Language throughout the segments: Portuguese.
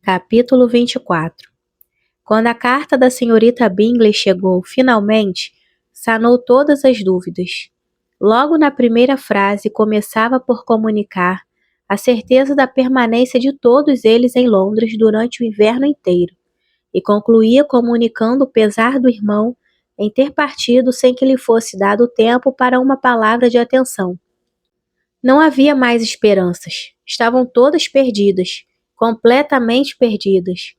Capítulo 24. Quando a carta da senhorita Bingley chegou, finalmente, sanou todas as dúvidas. Logo na primeira frase começava por comunicar a certeza da permanência de todos eles em Londres durante o inverno inteiro, e concluía comunicando o pesar do irmão em ter partido sem que lhe fosse dado tempo para uma palavra de atenção. Não havia mais esperanças, estavam todas perdidas, completamente perdidas.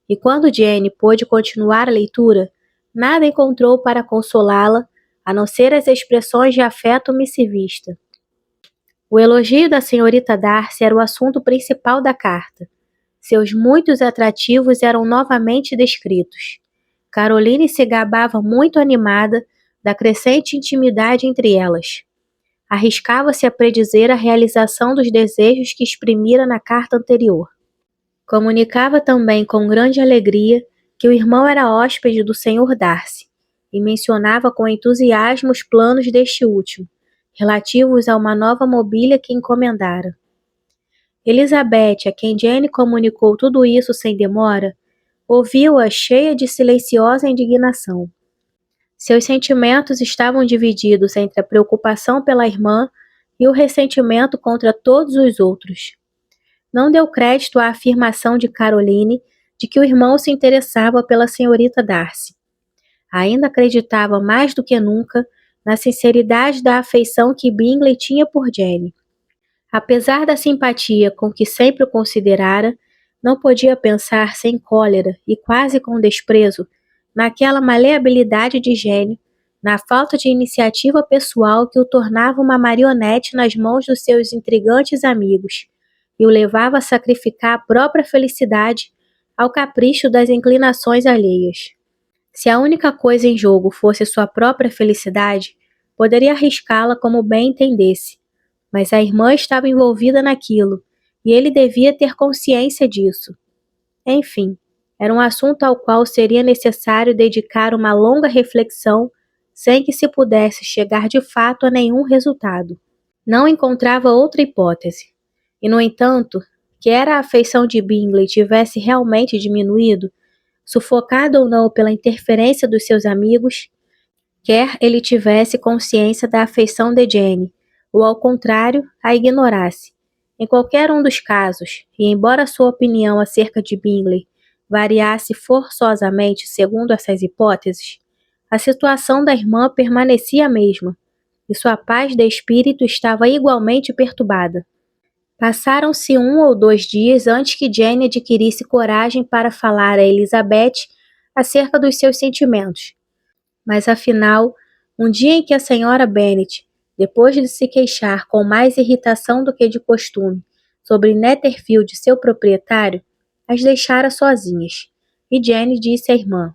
E quando Jane pôde continuar a leitura, nada encontrou para consolá-la, a não ser as expressões de afeto missivista. O elogio da senhorita Darcy era o assunto principal da carta. Seus muitos atrativos eram novamente descritos. Caroline se gabava muito animada da crescente intimidade entre elas. Arriscava-se a predizer a realização dos desejos que exprimira na carta anterior. Comunicava também com grande alegria que o irmão era hóspede do Sr. Darcy, e mencionava com entusiasmo os planos deste último, relativos a uma nova mobília que encomendara. Elizabeth, a quem Jane comunicou tudo isso sem demora, ouviu-a cheia de silenciosa indignação. Seus sentimentos estavam divididos entre a preocupação pela irmã e o ressentimento contra todos os outros. Não deu crédito à afirmação de Caroline de que o irmão se interessava pela senhorita Darcy. Ainda acreditava mais do que nunca na sinceridade da afeição que Bingley tinha por Jane. Apesar da simpatia com que sempre o considerara, não podia pensar sem cólera e quase com desprezo naquela maleabilidade de gênio, na falta de iniciativa pessoal que o tornava uma marionete nas mãos dos seus intrigantes amigos, e o levava a sacrificar a própria felicidade ao capricho das inclinações alheias. Se a única coisa em jogo fosse sua própria felicidade, poderia arriscá-la como bem entendesse, mas a irmã estava envolvida naquilo, e ele devia ter consciência disso. Enfim, era um assunto ao qual seria necessário dedicar uma longa reflexão sem que se pudesse chegar de fato a nenhum resultado. Não encontrava outra hipótese. E, no entanto, quer a afeição de Bingley tivesse realmente diminuído, sufocado ou não pela interferência dos seus amigos, quer ele tivesse consciência da afeição de Jane, ou ao contrário, a ignorasse. Em qualquer um dos casos, e embora sua opinião acerca de Bingley variasse forçosamente segundo essas hipóteses, a situação da irmã permanecia a mesma, e sua paz de espírito estava igualmente perturbada. Passaram-se 1 ou 2 dias antes que Jane adquirisse coragem para falar a Elizabeth acerca dos seus sentimentos. Mas afinal, um dia em que a senhora Bennet, depois de se queixar com mais irritação do que de costume sobre Netherfield, seu proprietário, as deixara sozinhas, e Jane disse à irmã: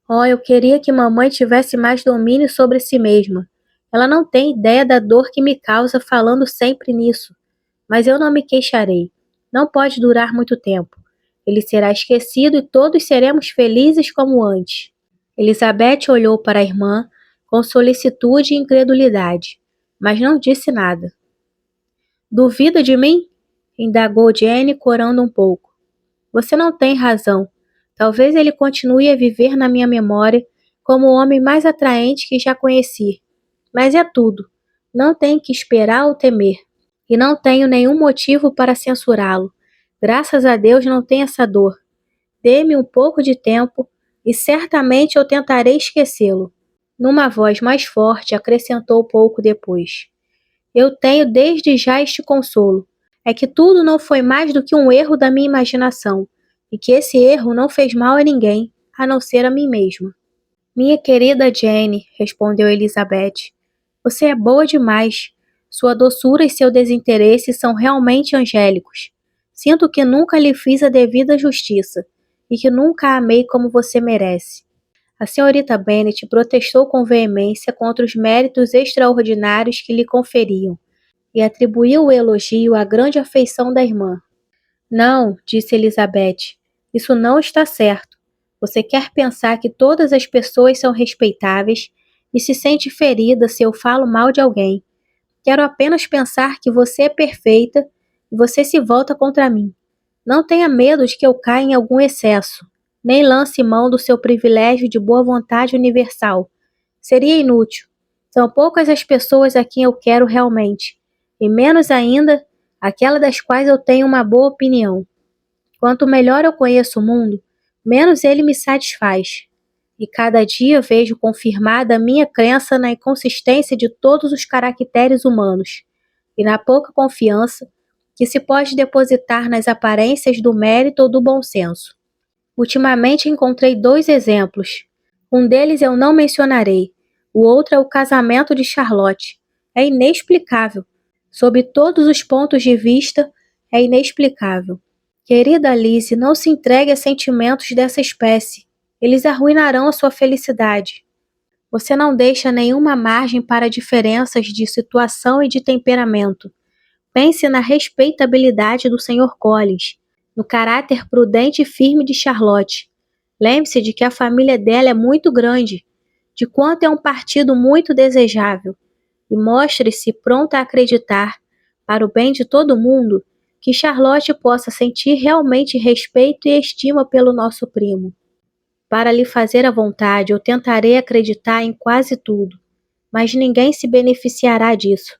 "Oh, eu queria que mamãe tivesse mais domínio sobre si mesma. Ela não tem ideia da dor que me causa falando sempre nisso. Mas eu não me queixarei. Não pode durar muito tempo. Ele será esquecido e todos seremos felizes como antes." Elizabeth olhou para a irmã com solicitude e incredulidade, mas não disse nada. "Duvida de mim?" indagou Jane, corando um pouco. "Você não tem razão. Talvez ele continue a viver na minha memória como o homem mais atraente que já conheci. Mas é tudo. Não tem que esperar ou temer. E não tenho nenhum motivo para censurá-lo. Graças a Deus não tenho essa dor. Dê-me um pouco de tempo e certamente eu tentarei esquecê-lo." Numa voz mais forte, acrescentou pouco depois: "Eu tenho desde já este consolo. É que tudo não foi mais do que um erro da minha imaginação, e que esse erro não fez mal a ninguém, a não ser a mim mesma." "Minha querida Jane", respondeu Elizabeth, "você é boa demais. Sua doçura e seu desinteresse são realmente angélicos. Sinto que nunca lhe fiz a devida justiça, e que nunca a amei como você merece." A senhorita Bennet protestou com veemência contra os méritos extraordinários que lhe conferiam, e atribuiu o elogio à grande afeição da irmã. "Não", disse Elizabeth, "isso não está certo. Você quer pensar que todas as pessoas são respeitáveis e se sente ferida se eu falo mal de alguém. Quero apenas pensar que você é perfeita e você se volta contra mim. Não tenha medo de que eu caia em algum excesso, nem lance mão do seu privilégio de boa vontade universal. Seria inútil. São poucas as pessoas a quem eu quero realmente, e menos ainda aquelas das quais eu tenho uma boa opinião. Quanto melhor eu conheço o mundo, menos ele me satisfaz. E cada dia vejo confirmada a minha crença na inconsistência de todos os caracteres humanos, e na pouca confiança que se pode depositar nas aparências do mérito ou do bom senso. Ultimamente encontrei 2 exemplos. Um deles eu não mencionarei, o outro é o casamento de Charlotte. É inexplicável. Sob todos os pontos de vista, é inexplicável. Querida Lizzie, não se entregue a sentimentos dessa espécie. Eles arruinarão a sua felicidade. Você não deixa nenhuma margem para diferenças de situação e de temperamento. Pense na respeitabilidade do Sr. Collins, no caráter prudente e firme de Charlotte. Lembre-se de que a família dela é muito grande, de quanto é um partido muito desejável, e mostre-se pronta a acreditar, para o bem de todo mundo, que Charlotte possa sentir realmente respeito e estima pelo nosso primo. Para lhe fazer a vontade, eu tentarei acreditar em quase tudo, mas ninguém se beneficiará disso,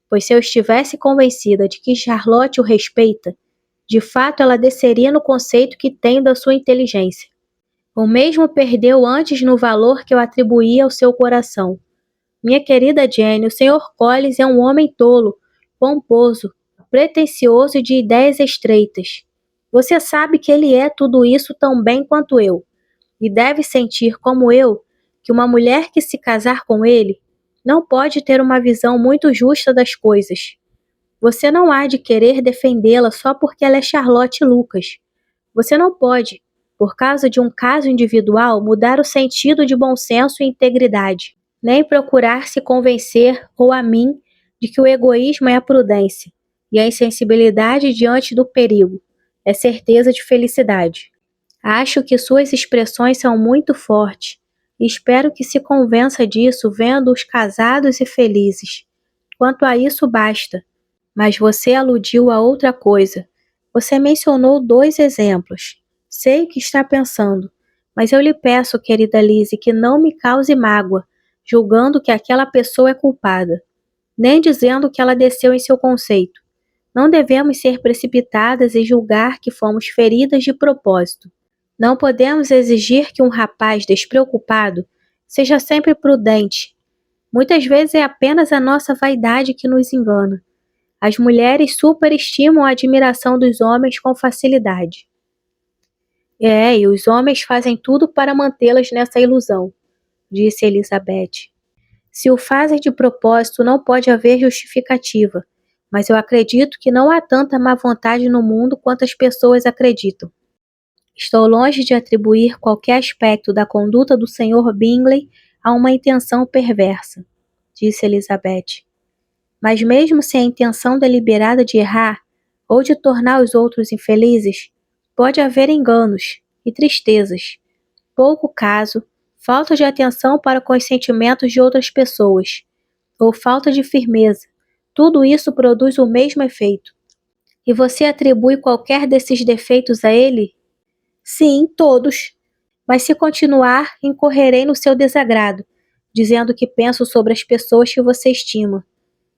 pois se eu estivesse convencida de que Charlotte o respeita, de fato ela desceria no conceito que tenho da sua inteligência. O mesmo perdeu antes no valor que eu atribuía ao seu coração. Minha querida Jenny, o Sr. Collins é um homem tolo, pomposo, pretensioso e de ideias estreitas. Você sabe que ele é tudo isso tão bem quanto eu, e deve sentir, como eu, que uma mulher que se casar com ele não pode ter uma visão muito justa das coisas. Você não há de querer defendê-la só porque ela é Charlotte Lucas. Você não pode, por causa de um caso individual, mudar o sentido de bom senso e integridade, nem procurar se convencer, ou a mim, de que o egoísmo é a prudência, e a insensibilidade diante do perigo é certeza de felicidade. Acho que suas expressões são muito fortes, e espero que se convença disso vendo-os casados e felizes. Quanto a isso, basta. Mas você aludiu a outra coisa. Você mencionou 2 exemplos. Sei o que está pensando, mas eu lhe peço, querida Lizzie, que não me cause mágoa, julgando que aquela pessoa é culpada, nem dizendo que ela desceu em seu conceito. Não devemos ser precipitadas e julgar que fomos feridas de propósito. Não podemos exigir que um rapaz despreocupado seja sempre prudente. Muitas vezes é apenas a nossa vaidade que nos engana. As mulheres superestimam a admiração dos homens com facilidade. E os homens fazem tudo para mantê-las nessa ilusão, disse Elizabeth. Se o fazem de propósito, não pode haver justificativa, mas eu acredito que não há tanta má vontade no mundo quanto as pessoas acreditam. Estou longe de atribuir qualquer aspecto da conduta do Sr. Bingley a uma intenção perversa, disse Elizabeth. Mas mesmo sem a intenção deliberada de errar ou de tornar os outros infelizes, pode haver enganos e tristezas, pouco caso, falta de atenção para com os sentimentos de outras pessoas, ou falta de firmeza. Tudo isso produz o mesmo efeito. E você atribui qualquer desses defeitos a ele? Sim, todos. Mas se continuar, incorrerei no seu desagrado, dizendo que penso sobre as pessoas que você estima.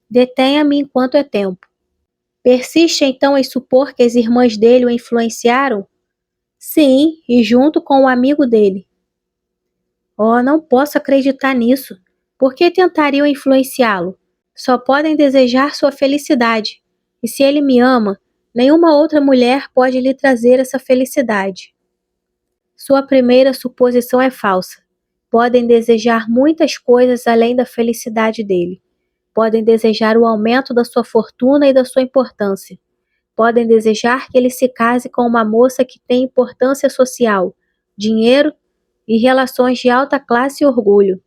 Detenha-me enquanto é tempo. Persiste então em supor que as irmãs dele o influenciaram? Sim, e junto com o amigo dele. Oh, não posso acreditar nisso. Por que tentariam influenciá-lo? Só podem desejar sua felicidade. E se ele me ama, nenhuma outra mulher pode lhe trazer essa felicidade. Sua primeira suposição é falsa. Podem desejar muitas coisas além da felicidade dele. Podem desejar o aumento da sua fortuna e da sua importância. Podem desejar que ele se case com uma moça que tem importância social, dinheiro e relações de alta classe e orgulho.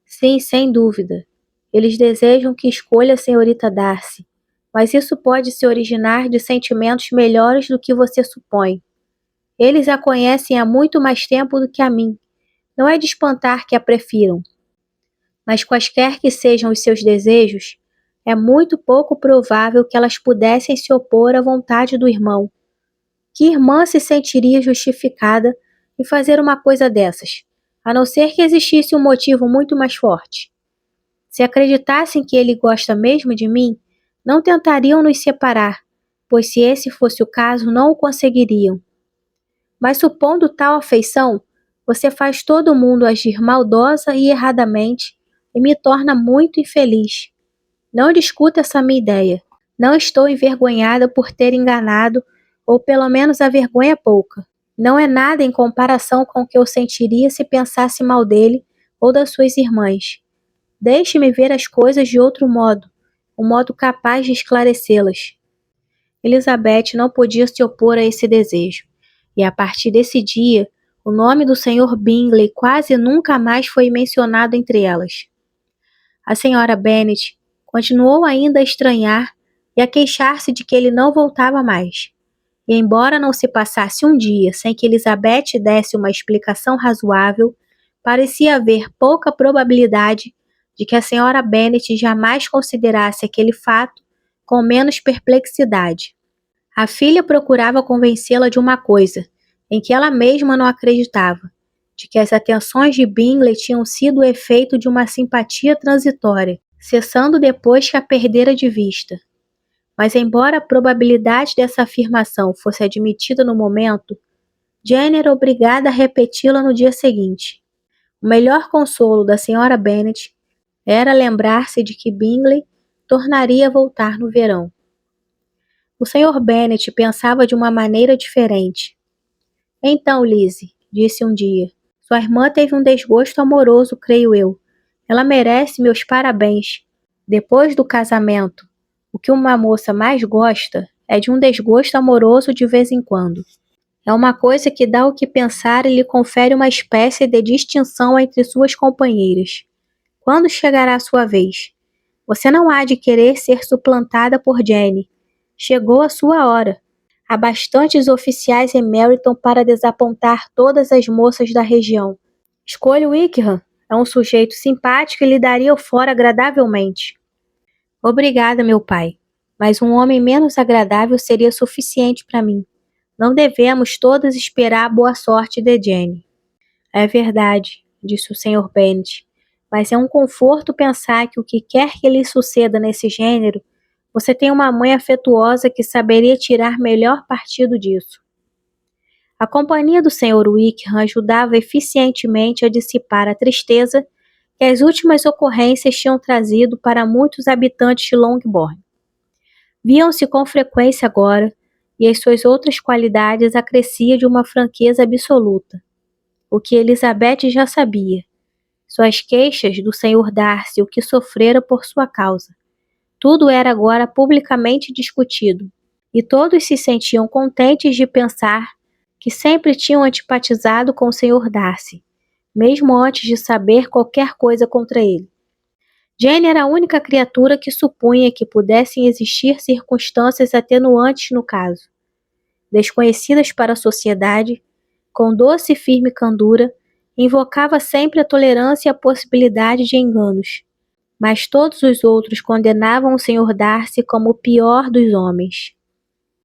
Sim, sem dúvida. Eles desejam que escolha a senhorita Darcy, mas isso pode se originar de sentimentos melhores do que você supõe. Eles a conhecem há muito mais tempo do que a mim. Não é de espantar que a prefiram. Mas quaisquer que sejam os seus desejos, é muito pouco provável que elas pudessem se opor à vontade do irmão. Que irmã se sentiria justificada em fazer uma coisa dessas, a não ser que existisse um motivo muito mais forte? Se acreditassem que ele gosta mesmo de mim, não tentariam nos separar, pois se esse fosse o caso, não o conseguiriam. Mas supondo tal afeição, você faz todo mundo agir maldosa e erradamente e me torna muito infeliz. Não discuta essa minha ideia. Não estou envergonhada por ter enganado, ou pelo menos a vergonha é pouca. Não é nada em comparação com o que eu sentiria se pensasse mal dele ou das suas irmãs. Deixe-me ver as coisas de outro modo, um modo capaz de esclarecê-las. Elizabeth não podia se opor a esse desejo, e a partir desse dia, o nome do Sr. Bingley quase nunca mais foi mencionado entre elas. A Sra. Bennet continuou ainda a estranhar e a queixar-se de que ele não voltava mais. E embora não se passasse um dia sem que Elizabeth desse uma explicação razoável, parecia haver pouca probabilidade de que a Sra. Bennet jamais considerasse aquele fato com menos perplexidade. A filha procurava convencê-la de uma coisa, em que ela mesma não acreditava, de que as atenções de Bingley tinham sido o efeito de uma simpatia transitória, cessando depois que a perdera de vista. Mas embora a probabilidade dessa afirmação fosse admitida no momento, Jane era obrigada a repeti-la no dia seguinte. O melhor consolo da Sra. Bennet era lembrar-se de que Bingley tornaria a voltar no verão. O Sr. Bennet pensava de uma maneira diferente. Então, Lizzie, disse um dia, sua irmã teve um desgosto amoroso, creio eu. Ela merece meus parabéns. Depois do casamento, o que uma moça mais gosta é de um desgosto amoroso de vez em quando. É uma coisa que dá o que pensar e lhe confere uma espécie de distinção entre suas companheiras. Quando chegará a sua vez? Você não há de querer ser suplantada por Jane. Chegou a sua hora. Há bastantes oficiais em Meryton para desapontar todas as moças da região. Escolha Wickham. É um sujeito simpático e lhe daria o fora agradavelmente. Obrigada, meu pai. Mas um homem menos agradável seria suficiente para mim. Não devemos todas esperar a boa sorte de Jane. É verdade, disse o Sr. Bennet. Mas é um conforto pensar que o que quer que lhe suceda nesse gênero, você tem uma mãe afetuosa que saberia tirar melhor partido disso. A companhia do Sr. Wickham ajudava eficientemente a dissipar a tristeza que as últimas ocorrências tinham trazido para muitos habitantes de Longbourn. Viam-se com frequência agora, e as suas outras qualidades acresciam de uma franqueza absoluta. O que Elizabeth já sabia. Suas queixas do Sr. Darcy, o que sofrera por sua causa. Tudo era agora publicamente discutido, e todos se sentiam contentes de pensar que sempre tinham antipatizado com o Sr. Darcy, mesmo antes de saber qualquer coisa contra ele. Jane era a única criatura que supunha que pudessem existir circunstâncias atenuantes no caso. Desconhecidas para a sociedade, com doce e firme candura, invocava sempre a tolerância e a possibilidade de enganos, mas todos os outros condenavam o Sr. Darcy como o pior dos homens.